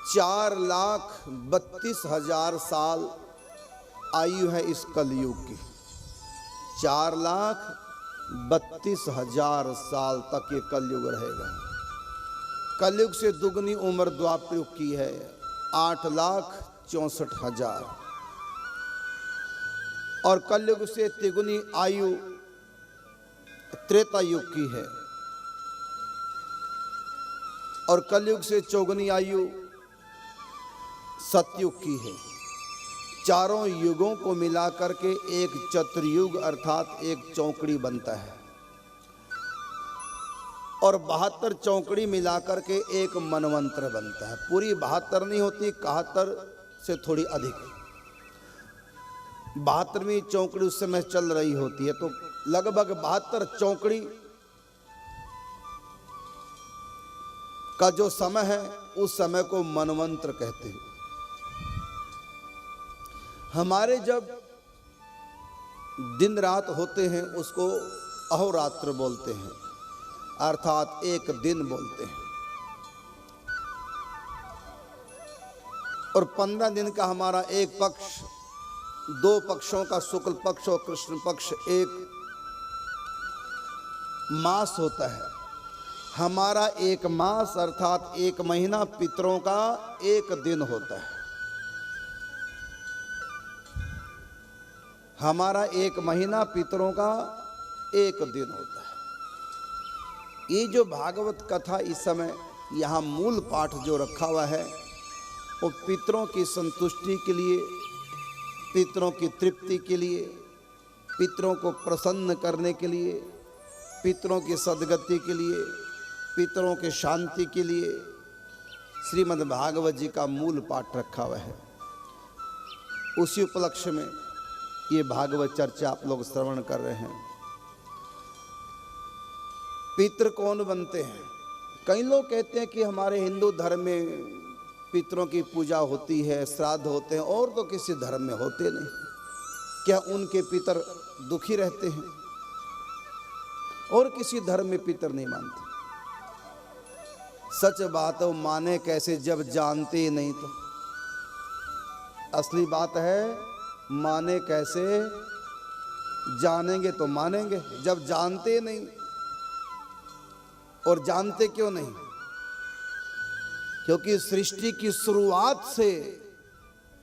4,32,000 साल आयु है इस कलयुग की। 4,32,000 साल तक ये कलयुग रहेगा। कलयुग से दुगनी उम्र द्वापर युग की है, 8,64,000। और कलयुग से तिगुनी आयु त्रेता युग की है, और कलयुग से चौगुनी आयु सतयुग की है। चारों युगों को मिलाकर के एक चतुर्युग अर्थात एक चौकड़ी बनता है, और 72 चौकड़ी मिलाकर के एक मनवंतर बनता है। पूरी 72 नहीं होती, 71 से थोड़ी अधिक। 72वीं चौकड़ी उस समय चल रही होती है, तो लगभग 72 चौकड़ी का जो समय है उस समय को मनवंतर कहते हैं। हमारे जब दिन रात होते हैं उसको अहोरात्र बोलते हैं, अर्थात एक दिन बोलते हैं। और 15 दिन का हमारा एक पक्ष, 2 पक्षों का शुक्ल पक्ष और कृष्ण पक्ष एक मास होता है। हमारा एक मास अर्थात एक महीना पितरों का एक दिन होता है। हमारा एक महीना पितरों का एक दिन होता है। ये जो भागवत कथा इस समय यहाँ मूल पाठ जो रखा हुआ है वो पितरों की संतुष्टि के लिए, पितरों की तृप्ति के लिए, पितरों को प्रसन्न करने के लिए, पितरों की सद्गति के लिए, पितरों के शांति के लिए श्रीमद् भागवत जी का मूल पाठ रखा हुआ है। उसी उपलक्ष्य में ये भागवत चर्चा आप लोग श्रवण कर रहे हैं। पितृ कौन बनते हैं? कई लोग कहते हैं कि हमारे हिंदू धर्म में पितरों की पूजा होती है, श्राद्ध होते हैं, और तो किसी धर्म में होते नहीं। क्या उनके पितर दुखी रहते हैं? और किसी धर्म में पितर नहीं मानते। सच बात है, वो माने कैसे जब जानते ही नहीं तो। असली बात है, माने कैसे, जानेंगे तो मानेंगे, जब जानते नहीं। और जानते क्यों नहीं? क्योंकि सृष्टि की शुरुआत से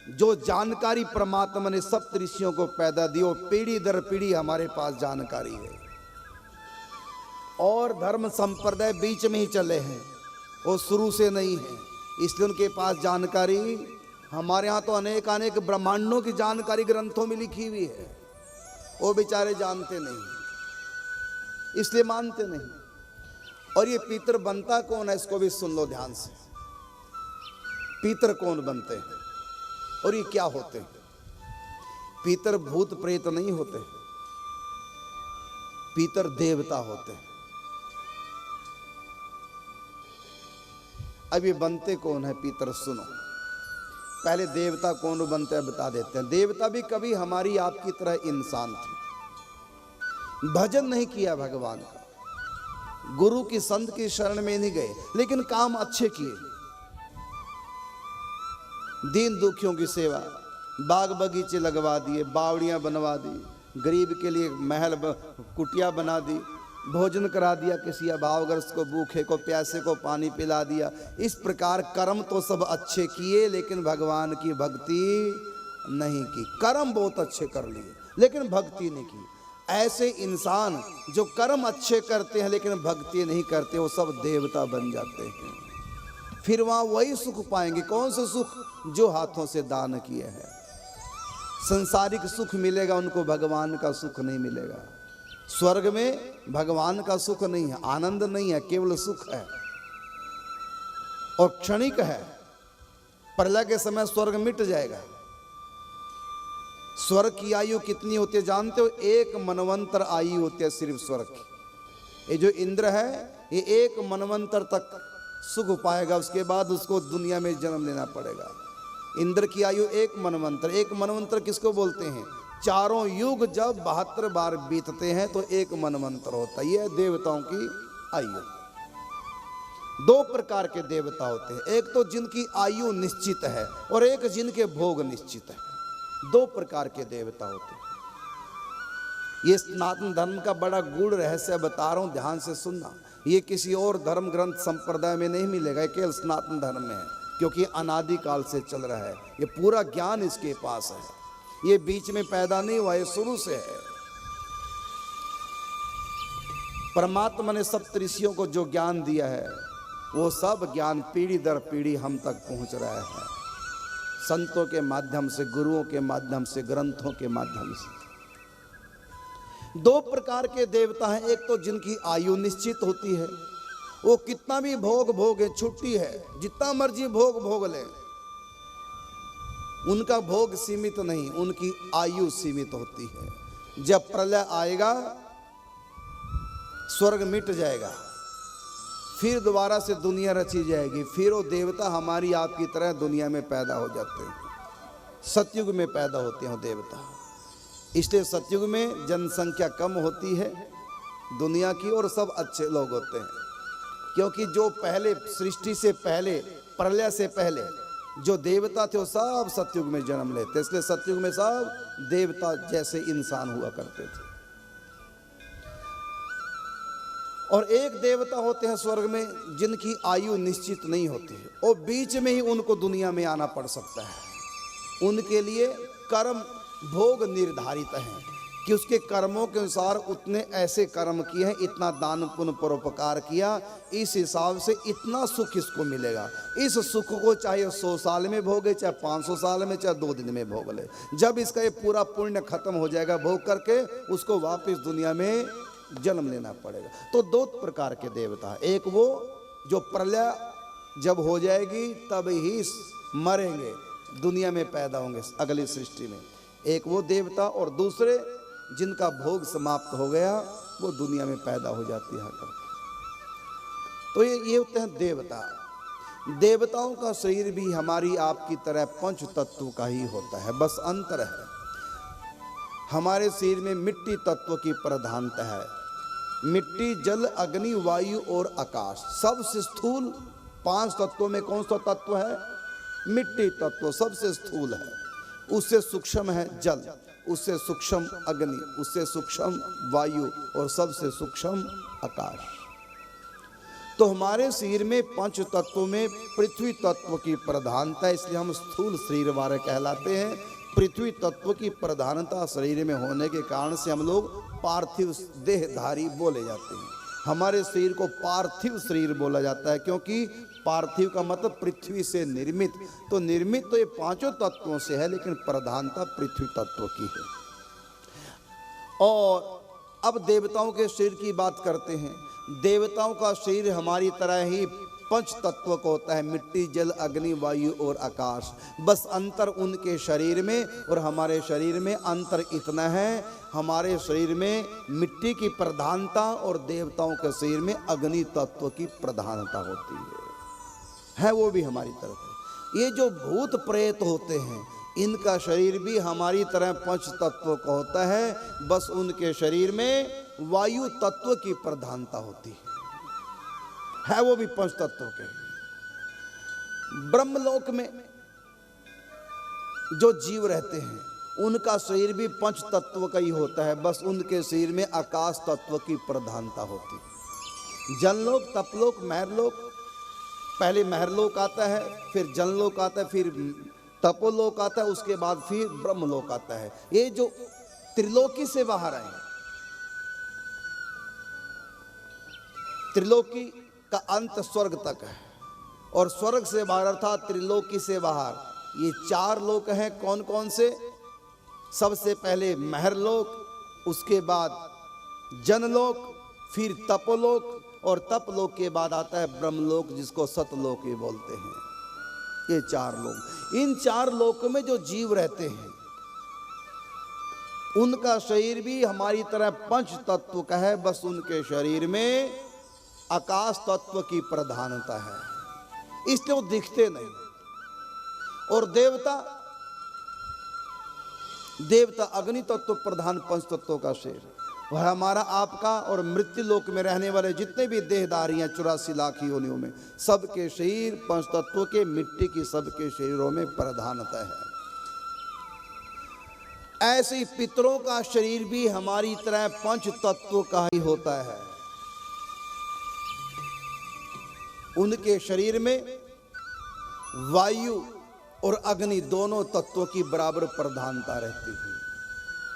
जो जानकारी परमात्मा ने सप्त ऋषियों को पैदा दी, वो पीढ़ी दर पीढ़ी हमारे पास जानकारी है। और धर्म संप्रदाय बीच में ही चले हैं, वो शुरू से नहीं है, इसलिए उनके पास जानकारी। हमारे यहाँ तो अनेक अनेक ब्रह्मांडों की जानकारी ग्रंथों में लिखी हुई है, वो बेचारे जानते नहीं, इसलिए मानते नहीं। और ये पितर बनता कौन है, इसको भी सुन लो ध्यान से। पितर कौन बनते हैं और ये क्या होते हैं? पितर भूत प्रेत नहीं होते, पितर देवता होते हैं। अब ये बनते कौन है पितर, सुनो। पहले देवता कौन बनते हैं बता देते हैं। देवता भी कभी हमारी आपकी तरह इंसान थे, भजन नहीं किया भगवान का, गुरु की संत की शरण में नहीं गए, लेकिन काम अच्छे किए। दीन दुखियों की सेवा, बाग बगीचे लगवा दिए, बावड़ियां बनवा दी, गरीब के लिए महल कुटिया बना दी, भोजन करा दिया, किसी अभावग्रस्त को, भूखे को, प्यासे को पानी पिला दिया। इस प्रकार कर्म तो सब अच्छे किए, लेकिन भगवान की भक्ति नहीं की। कर्म बहुत अच्छे कर लिए लेकिन भक्ति नहीं की। ऐसे इंसान जो कर्म अच्छे करते हैं लेकिन भक्ति नहीं करते, वो सब देवता बन जाते हैं। फिर वहां वही सुख पाएंगे। कौन सा सुख? जो हाथों से दान किए हैं। संसारिक सुख मिलेगा उनको, भगवान का सुख नहीं मिलेगा। स्वर्ग में भगवान का सुख नहीं है, आनंद नहीं है, केवल सुख है और क्षणिक है। प्रलय के समय स्वर्ग मिट जाएगा। स्वर्ग की आयु कितनी होती है जानते हो? 1 मनवंतर आयु होती है सिर्फ स्वर्ग की। ये जो इंद्र है ये 1 मनवंतर तक सुख पाएगा, उसके बाद उसको दुनिया में जन्म लेना पड़ेगा। इंद्र की आयु 1 मनवंतर। 1 मनवंतर किसको बोलते हैं? चारों युग जब 72 बार बीतते हैं तो 1 मनवंतर होता है। यह देवताओं की आयु। दो प्रकार के देवता होते हैं, एक तो जिनकी आयु निश्चित है और एक जिनके भोग निश्चित है। दो प्रकार के देवता होते हैं। ये सनातन धर्म का बड़ा गूढ़ रहस्य बता रहा हूं, ध्यान से सुनना। ये किसी और धर्म ग्रंथ संप्रदाय में नहीं मिलेगा, केवल सनातन धर्म में है, क्योंकि अनादि काल से चल रहा है। ये पूरा ज्ञान इसके पास है, ये बीच में पैदा नहीं हुआ, ये शुरू से है। परमात्मा ने सब ऋषियों को जो ज्ञान दिया है, वो सब ज्ञान पीढ़ी दर पीढ़ी हम तक पहुंच रहा है, संतों के माध्यम से, गुरुओं के माध्यम से, ग्रंथों के माध्यम से। दो प्रकार के देवता हैं, एक तो जिनकी आयु निश्चित होती है, वो कितना भी भोग भोगे, छुट्टी है, जितना मर्जी भोग भोग ले, उनका भोग सीमित नहीं, उनकी आयु सीमित होती है। जब प्रलय आएगा, स्वर्ग मिट जाएगा, फिर दोबारा से दुनिया रची जाएगी, फिर वो देवता हमारी आपकी तरह दुनिया में पैदा हो जाते हैं। सतयुग में पैदा होते हैं देवता। इसलिए सतयुग में जनसंख्या कम होती है दुनिया की, और सब अच्छे लोग होते हैं, क्योंकि जो पहले सृष्टि से पहले, प्रलय से पहले जो देवता थे वो सब सतयुग में जन्म लेते, इसलिए सतयुग में सब देवता जैसे इंसान हुआ करते थे। और एक देवता होते हैं स्वर्ग में जिनकी आयु निश्चित नहीं होती है, और बीच में ही उनको दुनिया में आना पड़ सकता है। उनके लिए कर्म भोग निर्धारित हैं कि उसके कर्मों के अनुसार उतने ऐसे कर्म किए हैं, इतना दान पुण्य परोपकार किया, इस हिसाब से इतना सुख इसको मिलेगा। इस सुख को चाहे 100 साल में भोगे, चाहे 500 साल में, चाहे 2 दिन में भोग ले। जब इसका ये पूरा पुण्य खत्म हो जाएगा भोग करके, उसको वापस दुनिया में जन्म लेना पड़ेगा। तो दो प्रकार के देवता, एक वो जो प्रलय जब हो जाएगी तब ही मरेंगे, दुनिया में पैदा होंगे अगली सृष्टि में, एक वो देवता, और दूसरे जिनका भोग समाप्त हो गया वो दुनिया में पैदा हो जाती है करके। तो ये होते हैं देवता। देवताओं का शरीर भी हमारी आपकी तरह पंच तत्व का ही होता है, बस अंतर है हमारे शरीर में मिट्टी तत्व की प्रधानता है। मिट्टी, जल, अग्नि, वायु और आकाश, सबसे स्थूल 5 तत्वों में कौन सा तत्व है? मिट्टी तत्व सबसे स्थूल है। उससे सूक्ष्म है जल, उससे सूक्ष्म अग्नि, उससे सूक्ष्म वायु और सबसे सूक्ष्म आकाश। तो हमारे शरीर में 5 तत्वों में पृथ्वी तत्व की प्रधानता है, इसलिए हम स्थूल शरीर वाले कहलाते हैं। पृथ्वी तत्व की प्रधानता शरीर में होने के कारण से हम लोग पार्थिव देहधारी बोले जाते हैं। हमारे शरीर को पार्थिव शरीर बोला जाता है, क्योंकि पार्थिव का मतलब पृथ्वी से निर्मित। तो निर्मित तो ये 5 तत्वों से है, लेकिन प्रधानता पृथ्वी तत्व की है। और अब देवताओं के शरीर की बात करते हैं। देवताओं का शरीर हमारी तरह ही 5 तत्व का होता है, मिट्टी, जल, अग्नि, वायु और आकाश। बस अंतर उनके शरीर में और हमारे शरीर में अंतर इतना है, हमारे शरीर में मिट्टी की प्रधानता और देवताओं के शरीर में अग्नि तत्व की प्रधानता होती है वो भी हमारी तरफ है। ये जो भूत प्रेत होते हैं, इनका शरीर भी हमारी तरह 5 तत्व का होता है, बस उनके शरीर में वायु तत्व की प्रधानता होती है वो भी 5 तत्व के। ब्रह्मलोक में जो जीव रहते हैं उनका शरीर भी 5 तत्व का ही होता है, बस उनके शरीर में आकाश तत्व की प्रधानता होती है। जनलोक, तपलोक, महरलोक, पहले महरलोक आता है, फिर जनलोक आता है, फिर तपोलोक आता है, उसके बाद फिर ब्रह्मलोक आता है। ये जो त्रिलोकी से बाहर आए, त्रिलोकी का अंत स्वर्ग तक है, और स्वर्ग से बाहर अर्थात त्रिलोकी से बाहर ये 4 लोक हैं। कौन कौन से? सबसे पहले महरलोक, उसके बाद जनलोक, फिर तपोलोक, और तपलोक के बाद आता है ब्रह्मलोक, जिसको सतलोक भी बोलते हैं। ये 4 लोक, इन 4 लोकों में जो जीव रहते हैं उनका शरीर भी हमारी तरह 5 तत्व का है, बस उनके शरीर में आकाश तत्व की प्रधानता है, इसलिए वो दिखते नहीं। और देवता अग्नि तत्व प्रधान 5 तत्वों का शरीर, वह हमारा आपका और मृत्यु लोक में रहने वाले जितने भी देहधारी हैं 84 लाख योनियों में, सबके शरीर पंच तत्वों के मिट्टी की सबके शरीरों में प्रधानता है। ऐसे ही पितरों का शरीर भी हमारी तरह पंच तत्वों का ही होता है। उनके शरीर में वायु और अग्नि दोनों तत्वों की बराबर प्रधानता रहती है।